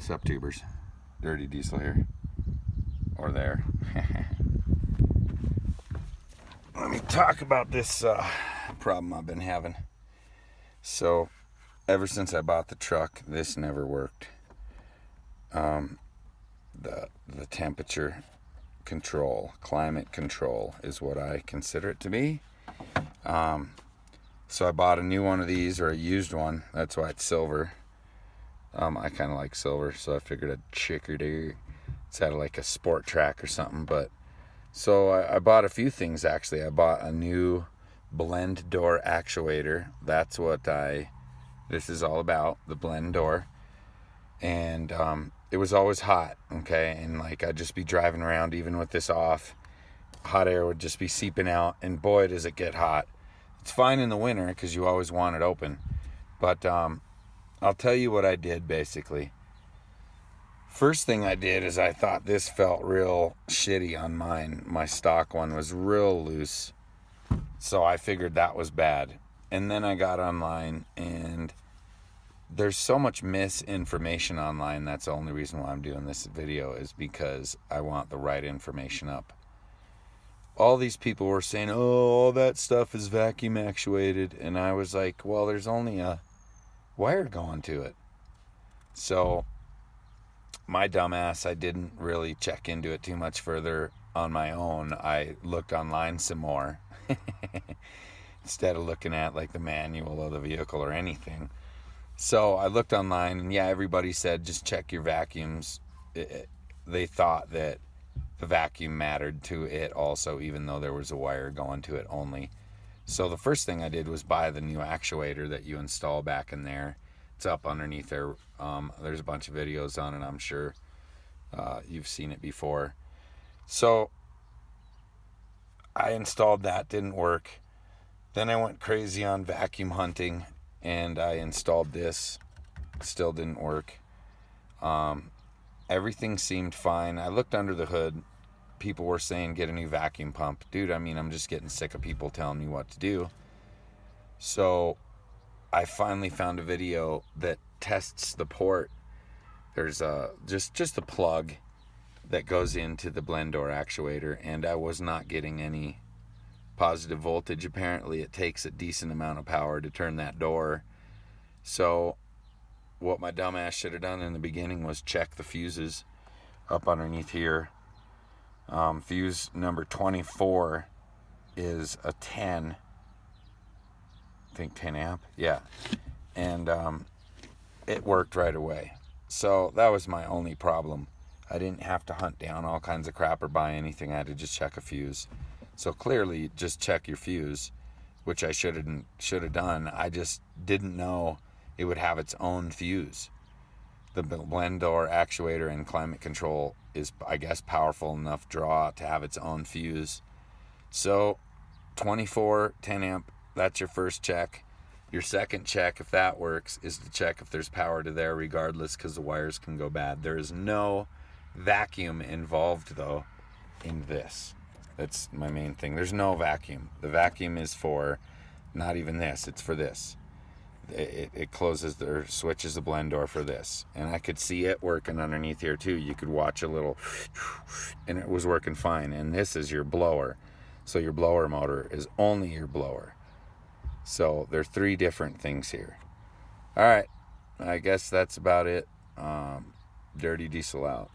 Sup, tubers? Dirty Diesel here. Or there. Let me talk about this problem I've been having. So, ever since I bought the truck, this never worked. The temperature control, climate control is what I consider it to be. So I bought a new one of these, or a used one. That's why it's silver. I kind of like silver, so I figured I'd chick it. It's out of like a sport track or something. But so I bought a few things actually. I bought a new blend door actuator. That's what this is all about, the blend door. And it was always hot, okay? And like I'd just be driving around even with this off. Hot air would just be seeping out, and boy, does it get hot. It's fine in the winter because you always want it open. But I'll tell you what I did basically. First thing I did is I thought this felt real shitty on mine. My stock one was real loose. So I figured that was bad. And then I got online, and there's so much misinformation online. That's the only reason why I'm doing this video, is because I want the right information up. All these people were saying, oh, all that stuff is vacuum actuated. And I was like, well, there's only a wire going to it. So my dumbass, I didn't really check into it too much further on my own. I looked online some more instead of looking at like the manual of the vehicle or anything. So I looked online, and yeah, everybody said just check your vacuums. They thought that the vacuum mattered to it also, even though there was a wire going to it only. So the first thing I did was buy the new actuator that you install back in there. It's up underneath there. There's a bunch of videos on it, I'm sure. You've seen it before. So I installed that, didn't work. Then I went crazy on vacuum hunting, and I installed this. Still didn't work. Everything seemed fine. I looked under the hood. People were saying get a new vacuum pump. Dude, I mean, I'm just getting sick of people telling me what to do. So I finally found a video that tests the port. There's just a plug that goes into the blend door actuator, and I was not getting any positive voltage. Apparently it takes a decent amount of power to turn that door. So what my dumbass should have done in the beginning was check the fuses up underneath here. Fuse number 24 is a 10. I think 10 amp. Yeah. And it worked right away. So that was my only problem. I didn't have to hunt down all kinds of crap or buy anything. I had to just check a fuse. So clearly, just check your fuse, which I should have done. I just didn't know it would have its own fuse. The blend door actuator and climate control is, I guess, powerful enough draw to have its own fuse. So 24, 10 amp, that's your first check. Your second check, if that works, is to check if there's power to there regardless, because the wires can go bad. There is no vacuum involved, though, in this. That's my main thing. There's no vacuum. The vacuum is for not even this. It's for this. It closes or switches the blend door for this. And I could see it working underneath here too. You could watch a little, and it was working fine. And this is your blower. So your blower motor is only your blower. So there are three different things here. All right. I guess that's about it. Dirty Diesel out.